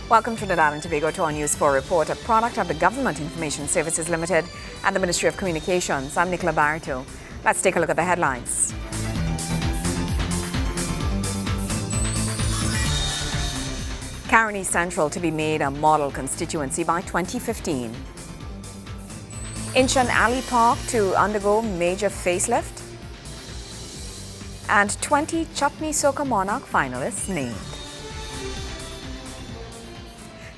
Welcome Trinidad and Tobago to our News 4 report, a product of the Government Information Services Limited and the Ministry of Communications. I'm Nicola Barito. Let's take a look at the headlines. Caroni Central to be made a model constituency by 2015. Inchan Alley Park to undergo major facelift. And 20 Chutney Soca Monarch finalists named.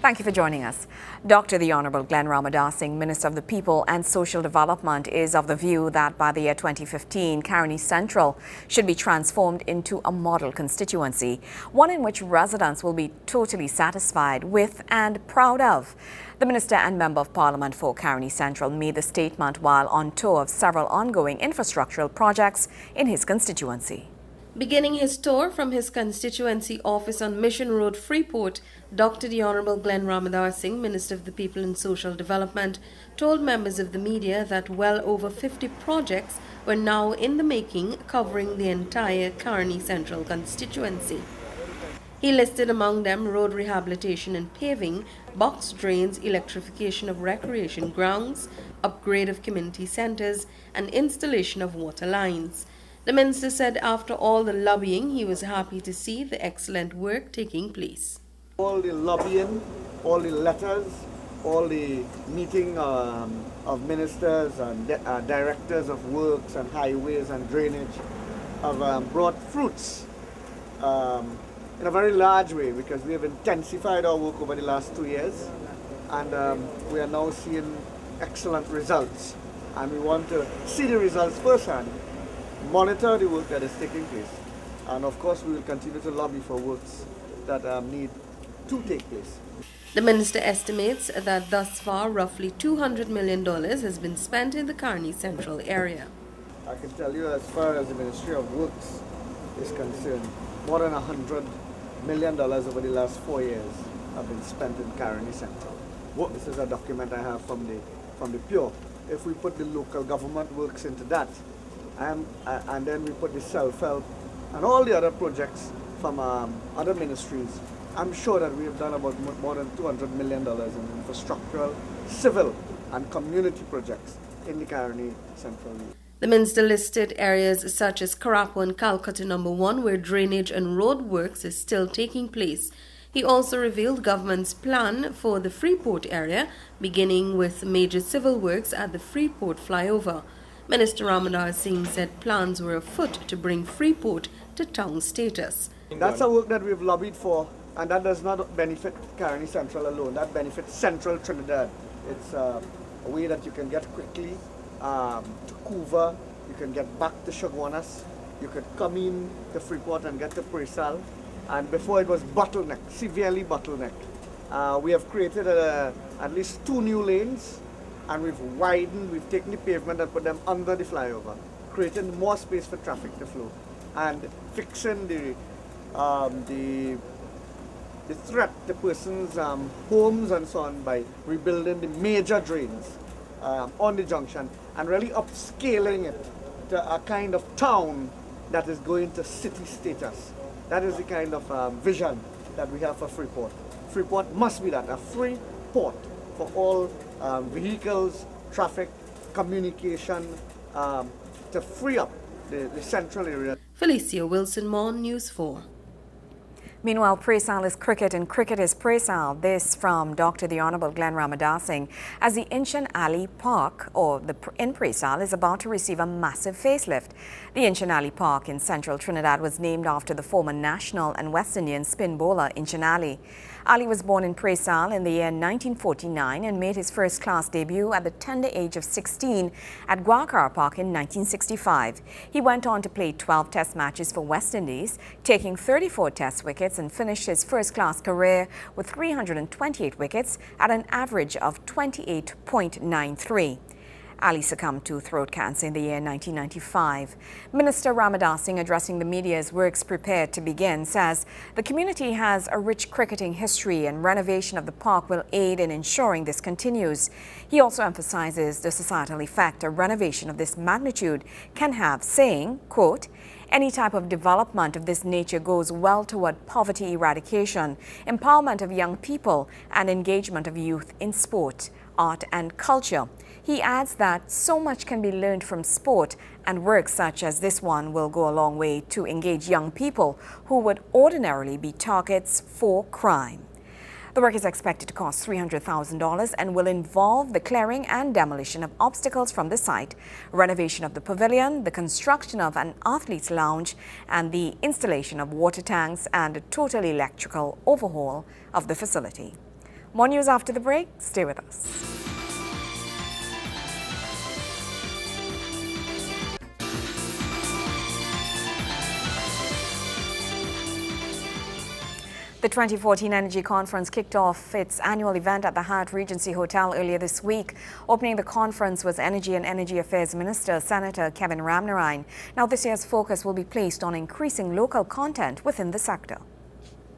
Thank you for joining us. Dr. the Honourable Glenn Ramadas Singh, Minister of the People and Social Development, is of the view that by the year 2015, Caroni Central should be transformed into a model constituency, one in which residents will be totally satisfied with and proud of. The Minister and Member of Parliament for Caroni Central made the statement while on tour of several ongoing infrastructural projects in his constituency. Beginning his tour from his constituency office on Mission Road, Freeport, Dr. the Honourable Glenn Ramadas Singh, Minister of the People and Social Development, told members of the media that well over 50 projects were now in the making, covering the entire Caroni Central constituency. He listed among them road rehabilitation and paving, box drains, electrification of recreation grounds, upgrade of community centres, and installation of water lines. The minister said after all the lobbying, he was happy to see the excellent work taking place. All the lobbying, all the letters, all the meeting of ministers and directors of works and highways and drainage have brought fruits in a very large way, because we have intensified our work over the last 2 years, and we are now seeing excellent results, and we want to see the results firsthand, monitor the work that is taking place, and of course we will continue to lobby for works that need to take place. The minister estimates that thus far roughly $200 million has been spent in the Caroni Central area. I can tell you, as far as the Ministry of Works is concerned, more than $100 million over the last 4 years have been spent in Caroni Central. This is a document I have from the Pure. If we put the local government works into that, and then we put the self-help and all the other projects from other ministries, I'm sure that we have done about more than $200 million in infrastructural, civil and community projects in the Caroni Central region. The minister listed areas such as Karapo and Calcutta No. 1 where drainage and road works is still taking place. He also revealed government's plan for the Freeport area, beginning with major civil works at the Freeport flyover. Minister Ramadas Singh said plans were afoot to bring Freeport to town status. That's a work that we've lobbied for, and that does not benefit Caroni Central alone. That benefits Central Trinidad. It's a way that you can get quickly to Couva, you can get back to Chaguanas, you could come in to Freeport and get to Presal. And before it was bottlenecked, severely bottlenecked. We have created at least 2 new lanes, and we've taken the pavement and put them under the flyover, creating more space for traffic to flow, and fixing the threat to persons' homes and so on by rebuilding the major drains on the junction, and really upscaling it to a kind of town that is going to city status. That is the kind of vision that we have for Freeport. Freeport must be that, a free port for all vehicles, traffic, communication, to free up the central area. Felicia Wilson, Mon, News 4. Meanwhile, Presal is cricket and cricket is Presal. This from Dr. the Honourable Glenn Ramadas Singh, as the Inchan Alley Park in Presal is about to receive a massive facelift. The Inchan Alley Park in central Trinidad was named after the former national and West Indian spin bowler Inchan Alley. Ali was born in Presal in the year 1949 and made his first-class debut at the tender age of 16 at Guacara Park in 1965. He went on to play 12 test matches for West Indies, taking 34 test wickets, and finished his first-class career with 328 wickets at an average of 28.93. Ali succumbed to throat cancer in the year 1995. Minister Ramadas Singh, addressing the media as works prepared to begin, says the community has a rich cricketing history and renovation of the park will aid in ensuring this continues. He also emphasizes the societal effect a renovation of this magnitude can have, saying, quote, Any type of development of this nature goes well toward poverty eradication, empowerment of young people, and engagement of youth in sport, art, and culture. He adds that so much can be learned from sport, and work such as this one will go a long way to engage young people who would ordinarily be targets for crime. The work is expected to cost $300,000 and will involve the clearing and demolition of obstacles from the site, renovation of the pavilion, the construction of an athlete's lounge, and the installation of water tanks and a total electrical overhaul of the facility. More news after the break. Stay with us. The 2014 Energy Conference kicked off its annual event at the Hyatt Regency Hotel earlier this week. Opening the conference was Energy and Energy Affairs Minister Senator Kevin Ramnarine. Now, this year's focus will be placed on increasing local content within the sector.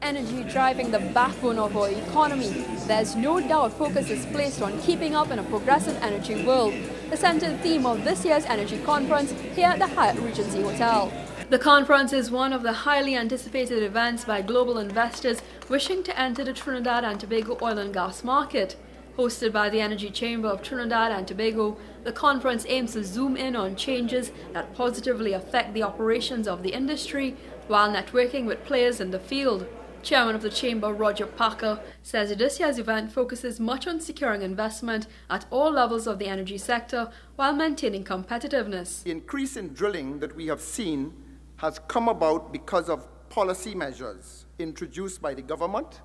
Energy driving the backbone of our economy, there's no doubt focus is placed on keeping up in a progressive energy world, the central theme of this year's Energy Conference here at the Hyatt Regency Hotel. The conference is one of the highly anticipated events by global investors wishing to enter the Trinidad and Tobago oil and gas market. Hosted by the Energy Chamber of Trinidad and Tobago, the conference aims to zoom in on changes that positively affect the operations of the industry while networking with players in the field. Chairman of the Chamber, Roger Parker, says this year's event focuses much on securing investment at all levels of the energy sector while maintaining competitiveness. The increase in drilling that we have seen has come about because of policy measures introduced by the government,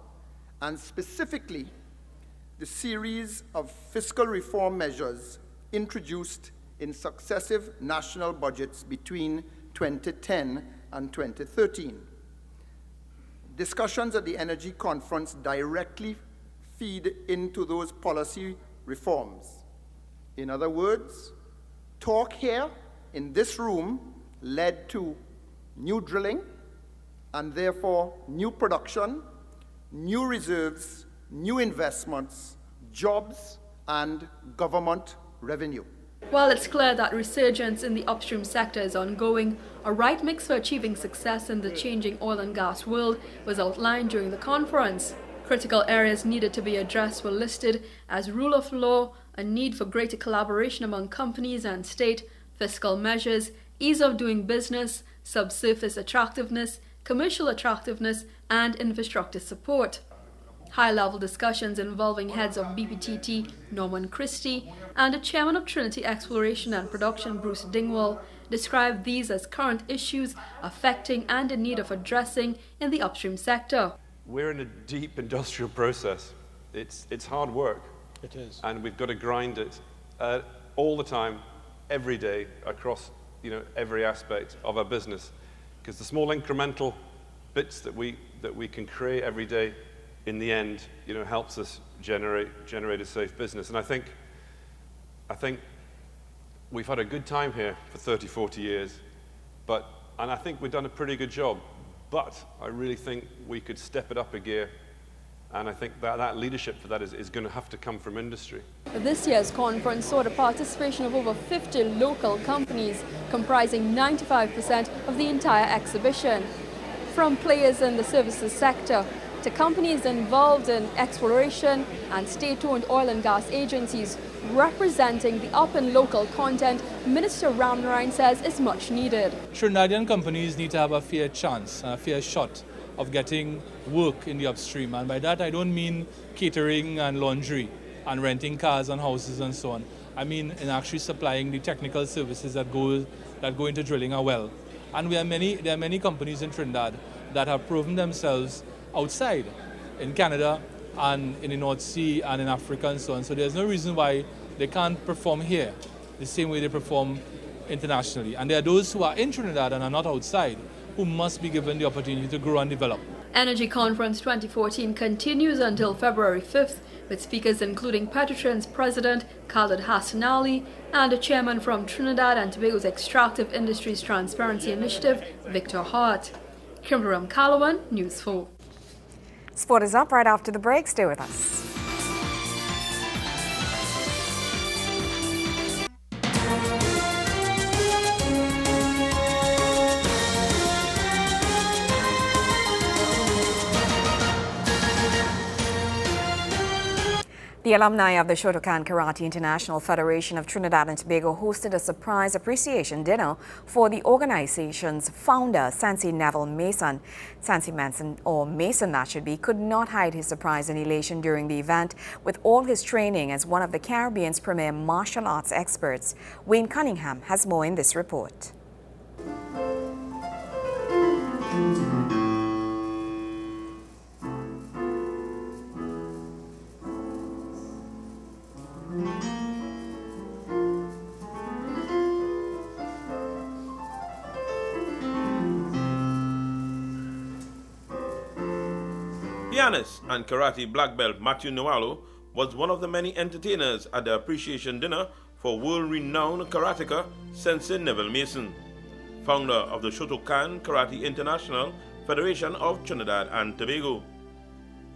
and specifically the series of fiscal reform measures introduced in successive national budgets between 2010 and 2013. Discussions at the Energy Conference directly feed into those policy reforms. In other words, talk here in this room led to new drilling, and therefore new production, new reserves, new investments, jobs, and government revenue. While it's clear that resurgence in the upstream sector is ongoing, a right mix for achieving success in the changing oil and gas world was outlined during the conference. Critical areas needed to be addressed were listed as rule of law, a need for greater collaboration among companies and state, fiscal measures, ease of doing business, subsurface attractiveness, commercial attractiveness, and infrastructure support. High-level discussions involving heads of BPTT, Norman Christie, and the chairman of Trinity Exploration and Production, Bruce Dingwall, described these as current issues affecting and in need of addressing in the upstream sector. We're in a deep industrial process. It's hard work. It is. And we've got to grind it all the time, every day, across every aspect of our business, because the small incremental bits that we can create every day, in the end, helps us generate a safe business. And I think we've had a good time here for 30, 40 years, and I think we've done a pretty good job. But I really think we could step it up a gear. And I think that leadership for that is going to have to come from industry. This year's conference saw the participation of over 50 local companies, comprising 95% of the entire exhibition. From players in the services sector to companies involved in exploration and state-owned oil and gas agencies representing the up and local content, Minister Ramnarine says is much needed. Trinidadian companies need to have a fair chance, a fair shot of getting work in the upstream, and by that I don't mean catering and laundry and renting cars and houses and so on. I mean in actually supplying the technical services that go into drilling a well. And there are many companies in Trinidad that have proven themselves outside, in Canada and in the North Sea and in Africa and so on. So there's no reason why they can't perform here the same way they perform internationally. And there are those who are in Trinidad and are not outside, who must be given the opportunity to grow and develop. Energy Conference 2014 continues until February 5th, with speakers including Petrotrin's president, Khalid Hassan Ali, and a chairman from Trinidad and Tobago's Extractive Industries Transparency Initiative, Victor Hart. Kimberam Calawan, News 4. Sport is up right after the break. Stay with us. The alumni of the Shotokan Karate International Federation of Trinidad and Tobago hosted a surprise appreciation dinner for the organization's founder, Sensei Neville Mason. Sensei Mason, or Mason that should be, could not hide his surprise and elation during the event with all his training as one of the Caribbean's premier martial arts experts. Wayne Cunningham has more in this report. Pianist and karate black belt Matthew Noalo was one of the many entertainers at the appreciation dinner for world-renowned karateka Sensei Neville Mason, founder of the Shotokan Karate International Federation of Trinidad and Tobago.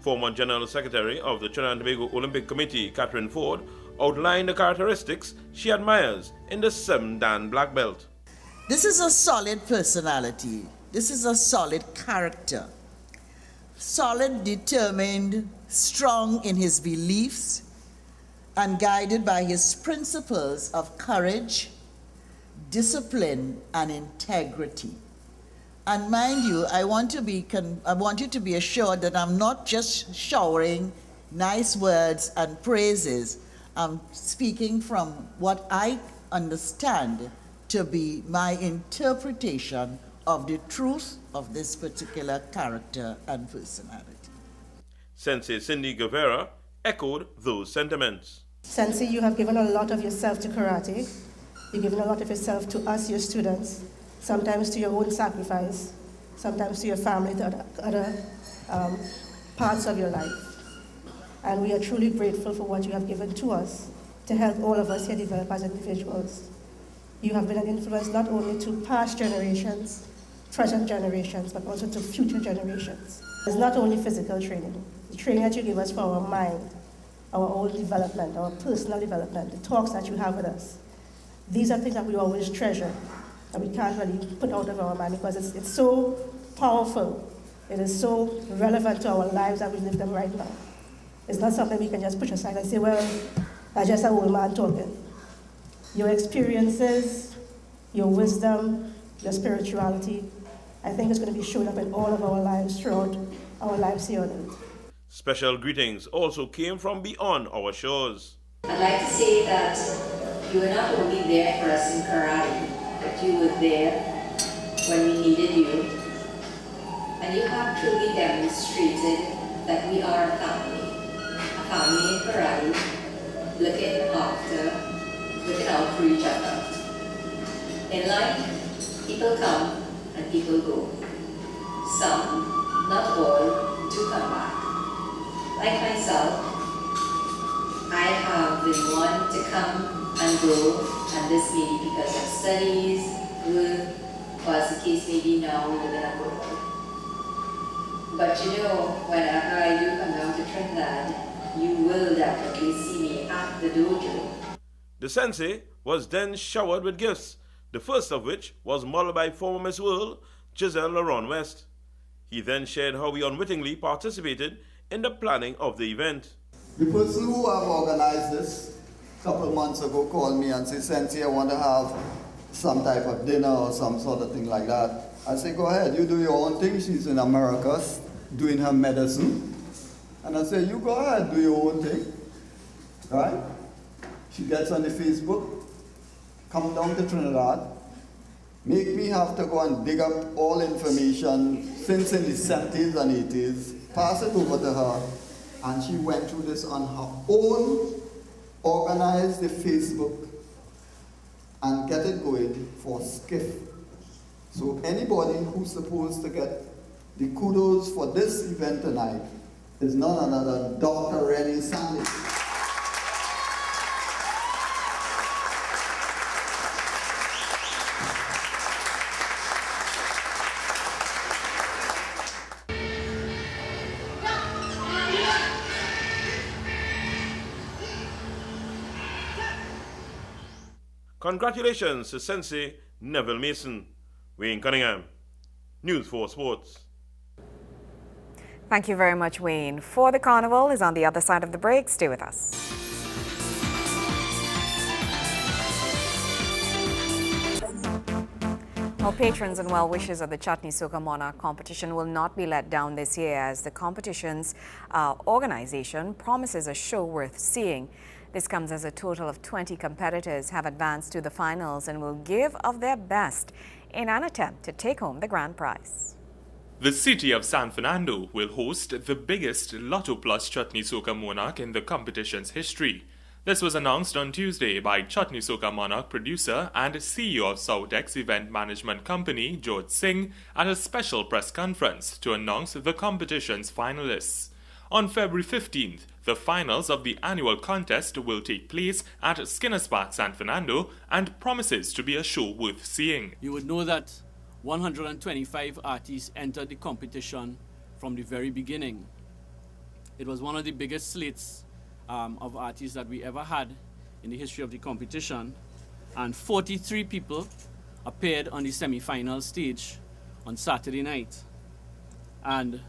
Former General Secretary of the Trinidad and Tobago Olympic Committee, Catherine Ford, outlined the characteristics she admires in the 7-dan black belt. This is a solid personality. This is a solid character. Solid, determined, strong in his beliefs, and guided by his principles of courage, discipline, and integrity. And mind you, I want you to be assured that I'm not just showering nice words and praises. I'm speaking from what I understand to be my interpretation of the truth of this particular character and personality. Sensei Cindy Guevara echoed those sentiments. Sensei, you have given a lot of yourself to karate. You've given a lot of yourself to us, your students, sometimes to your own sacrifice, sometimes to your family, to other parts of your life. And we are truly grateful for what you have given to us to help all of us here develop as individuals. You have been an influence not only to past generations, present generations, but also to future generations. It's not only physical training. The training that you give us for our mind, our own development, our personal development, the talks that you have with us. These are things that we always treasure, and we can't really put out of our mind because it's so powerful. It is so relevant to our lives that we live them right now. It's not something we can just push aside and say, well, that's just an old man talking. Your experiences, your wisdom, your spirituality, I think it's going to be shown up in all of our lives throughout our lives here on earth. Special greetings also came from beyond our shores. I'd like to say that you were not only there for us in karate, but you were there when we needed you. And you have truly demonstrated that we are a family in karate, looking out for each other. In life, people come and people go. Some, not all, do come back. Like myself, I have been one to come and go, and this may be because of studies, work, or as the case may be now, we live in abroad. But you know, whenever I do come down to Trinidad, you will definitely see me at the dojo. The sensei was then showered with gifts, the first of which was modeled by former Miss World, Giselle Laron West. He then shared how he unwittingly participated in the planning of the event. The person who have organized this a couple of months ago called me and said, Sensei, I want to have some type of dinner or some sort of thing like that. I said, go ahead, you do your own thing. She's in America doing her medicine. And I said, you go ahead, do your own thing. Right? She gets on the Facebook, come down to Trinidad, make me have to go and dig up all information since in the 70s and 80s, pass it over to her, and she went through this on her own, organized the Facebook, and get it going for SCIF. So anybody who's supposed to get the kudos for this event tonight is none other than Dr. Rennie Sandy. Congratulations to Sensei Neville Mason. Wayne Cunningham, News 4 Sports. Thank you very much, Wayne. For the Carnival is on the other side of the break. Stay with us. Well, patrons and well-wishers of the Chutney Soca Monarch competition will not be let down this year as the competition's organization promises a show worth seeing. This comes as a total of 20 competitors have advanced to the finals and will give of their best in an attempt to take home the grand prize. The city of San Fernando will host the biggest Lotto Plus Chutney Soca Monarch in the competition's history. This was announced on Tuesday by Chutney Soca Monarch producer and CEO of Soutex event management company, George Singh, at a special press conference to announce the competition's finalists. On February 15th, the finals of the annual contest will take place at Skinner's Park, San Fernando, and promises to be a show worth seeing. You would know that 125 artists entered the competition from the very beginning. It was one of the biggest slates of artists that we ever had in the history of the competition, and 43 people appeared on the semi-final stage on Saturday night. And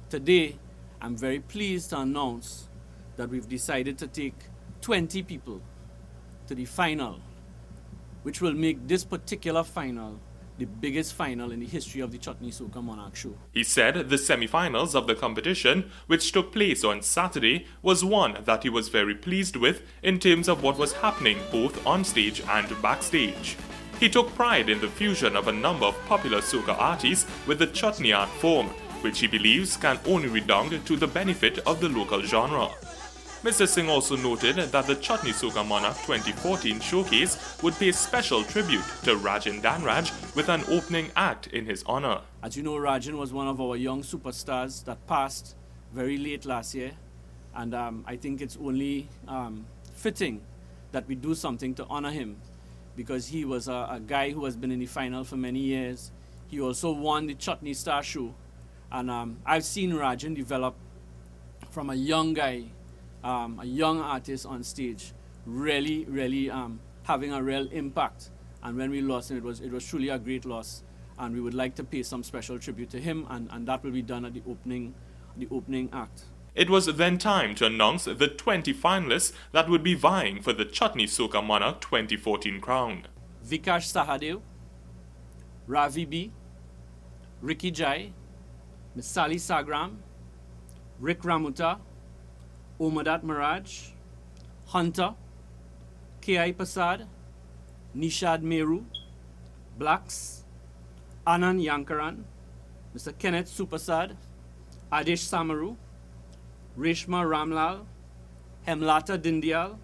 today, I'm very pleased to announce that we've decided to take 20 people to the final, which will make this particular final the biggest final in the history of the Chutney Soca Monarch show. He said the semi-finals of the competition, which took place on Saturday, was one that he was very pleased with in terms of what was happening both on stage and backstage. He took pride in the fusion of a number of popular soca artists with the chutney art form, which he believes can only redound to the benefit of the local genre. Mr. Singh also noted that the Chutney Soca Monarch 2014 showcase would pay special tribute to Rajan Danraj with an opening act in his honor. As you know, Rajan was one of our young superstars that passed very late last year, and I think it's only fitting that we do something to honor him, because he was a guy who has been in the final for many years. He also won the Chutney Star Show, and I've seen Rajan develop from a young guy, a young artist on stage, really having a real impact. And when we lost him, it was truly a great loss, and we would like to pay some special tribute to him, and that will be done at the opening act. It was then time to announce the 20 finalists that would be vying for the Chutney Soca Monarch 2014 crown. Vikash Sahadev, Ravi B, Ricky Jai, Ms. Sally Sagram, Rick Ramuta, Omadat Miraj, Hunter, K.I. Pasad, Nishad Meru, Blacks, Anand Yankaran, Mr. Kenneth Supasad, Adesh Samaru, Reshma Ramlal, Hemlata Dindyal,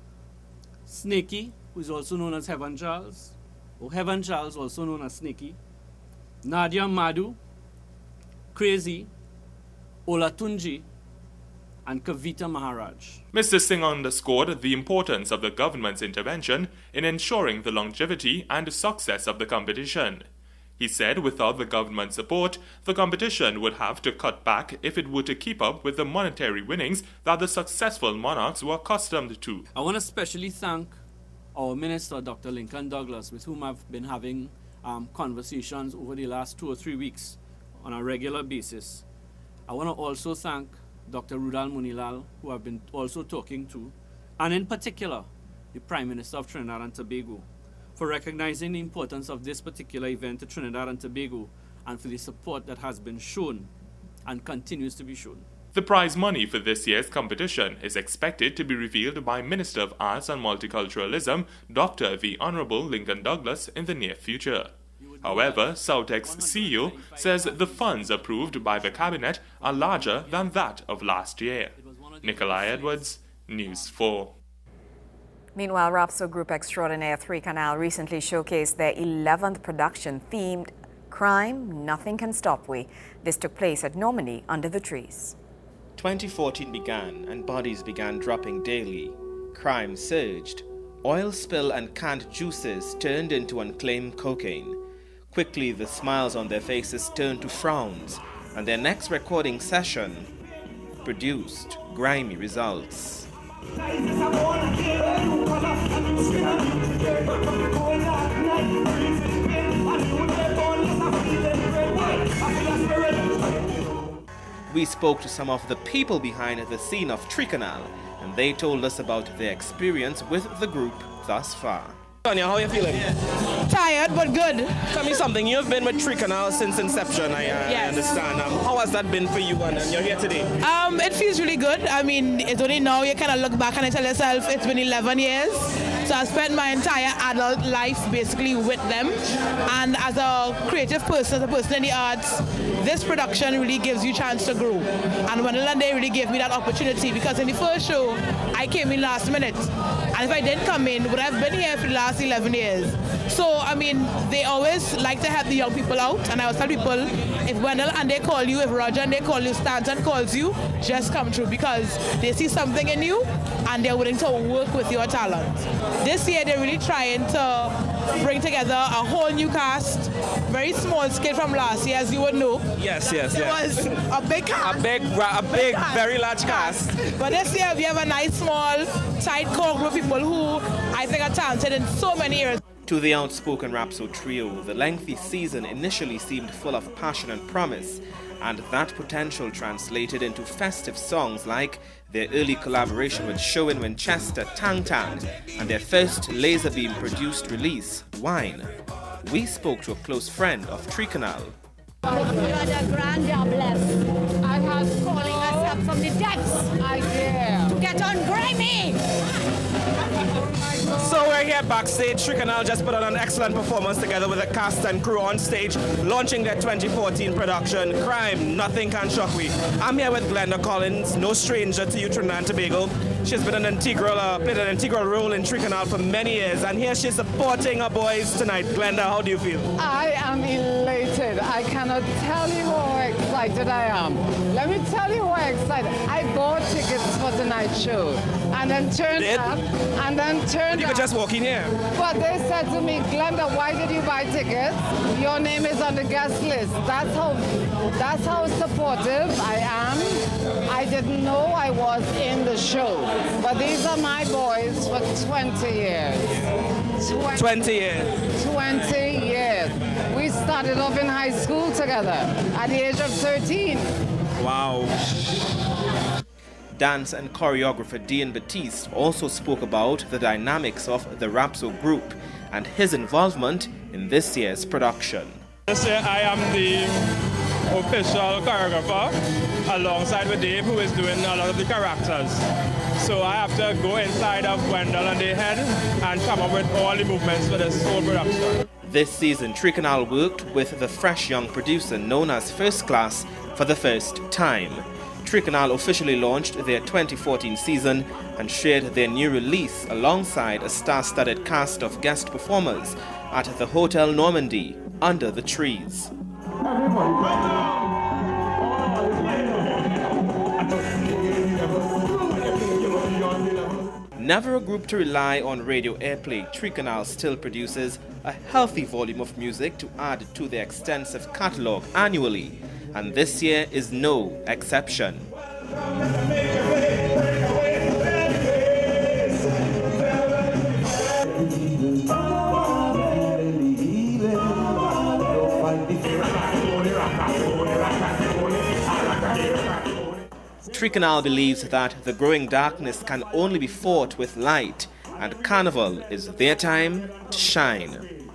Snakey, who is also known as Heaven Charles, or Heaven Charles, also known as Snakey, Nadia Madhu, Crazy, Olatunji, and Kavita Maharaj. Mr. Singh underscored the importance of the government's intervention in ensuring the longevity and success of the competition. He said without the government support, the competition would have to cut back if it were to keep up with the monetary winnings that the successful monarchs were accustomed to. I want to especially thank our Minister, Dr. Lincoln Douglas, with whom I've been having conversations over the last 2 or 3 weeks on a regular basis. I want to also thank Dr. Rudal Munilal, who I've been also talking to, and in particular, the Prime Minister of Trinidad and Tobago, for recognizing the importance of this particular event to Trinidad and Tobago, and for the support that has been shown and continues to be shown. The prize money for this year's competition is expected to be revealed by Minister of Arts and Multiculturalism, Dr. the Honorable Lincoln Douglas, in the near future. However, Soutex CEO says the funds approved by the Cabinet are larger than that of last year. Nikolai Edwards, News 4. Meanwhile, Rapso Group Extraordinaire 3 Canal recently showcased their 11th production themed Crime, Nothing Can Stop We. This took place at Normandy under the trees. 2014 began and bodies began dropping daily. Crime surged. Oil spill and canned juices turned into unclaimed cocaine. Quickly, the smiles on their faces turned to frowns, and their next recording session produced grimy results. We spoke to some of the people behind the scene of Canal, and they told us about their experience with the group thus far. Sonia, how are you feeling? Tired, but good. Tell me something. You've been with Canal since inception, I understand. How has that been for you, and you're here today? It feels really good. I mean, it's only now you kind of look back and tell yourself it's been 11 years. So I spent my entire adult life basically with them. And as a creative person, as a person in the arts, this production really gives you a chance to grow. And Wendell they really gave me that opportunity, because in the first show, I came in last minute. And if I didn't come in, would I have been here for the last 11 years? So, I mean, they always like to help the young people out. And I always tell people, if Wendell and they call you, if Roger and they call you, Stanton calls you, just come through, because they see something in you and they're willing to work with your talent. This year, they're really trying to bring together a whole new cast, very small scale from last year, as you would know. Yes. It was a big cast. A big, very large cast. But this year, we have a nice, small, tight core group of people who I think are talented in so many areas. To the outspoken Rapso trio, the lengthy season initially seemed full of passion and promise, and that potential translated into festive songs like their early collaboration with Sherwin Winchester, Tang Tang, and their first Laserbeam-produced release, Wine. We spoke to a close friend of Canal. You are the grand jobless. I was calling us up from the depths. I dare. To get on grimy. So we're here backstage. Canal just put on an excellent performance together with the cast and crew on stage, launching their 2014 production, Crime, Nothing Can Shock We. I'm here with Glenda Collins, no stranger to you, Trinidad and Tobago. She's been played an integral role in Canal for many years, and here she's supporting her boys tonight. Glenda, how do you feel? I am elated. I cannot tell you how excited I am. Let me tell you how excited. I bought tickets for tonight's show, and then turned up, and then turned You could just walk in here. But they said to me, Glenda, why did you buy tickets? Your name is on the guest list. That's how supportive I am. I didn't know I was in the show, but these are my boys for 20 years. 20 years. 20 years. We started off in high school together at the age of 13. Wow. Dance and choreographer Dean Batiste also spoke about the dynamics of the Rapso group and his involvement in this year's production. This year I am the official choreographer alongside with Dave, who is doing a lot of the characters. So I have to go inside of Wendell and their head and come up with all the movements for this whole production. This season, Canal worked with the fresh young producer known as First Class for the first time. Canal officially launched their 2014 season and shared their new release alongside a star-studded cast of guest performers at the Hotel Normandy, Under the Trees. Never a group to rely on radio airplay, Canal still produces a healthy volume of music to add to their extensive catalogue annually, and this year is no exception. Canal believes that the growing darkness can only be fought with light, and Carnival is their time to shine.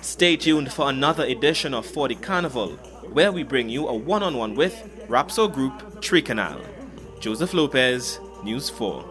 Stay tuned for another edition of 40 Carnival, where we bring you a one-on-one with Rapso Group Canal. Joseph Lopez, News 4.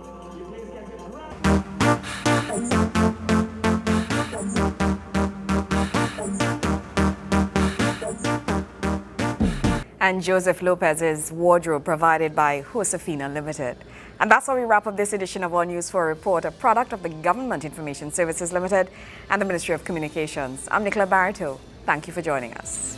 And Joseph Lopez's wardrobe provided by Josefina Limited. And that's how we wrap up this edition of our News 4 Report, a product of the Government Information Services Limited and the Ministry of Communications. I'm Nicola Barreto. Thank you for joining us.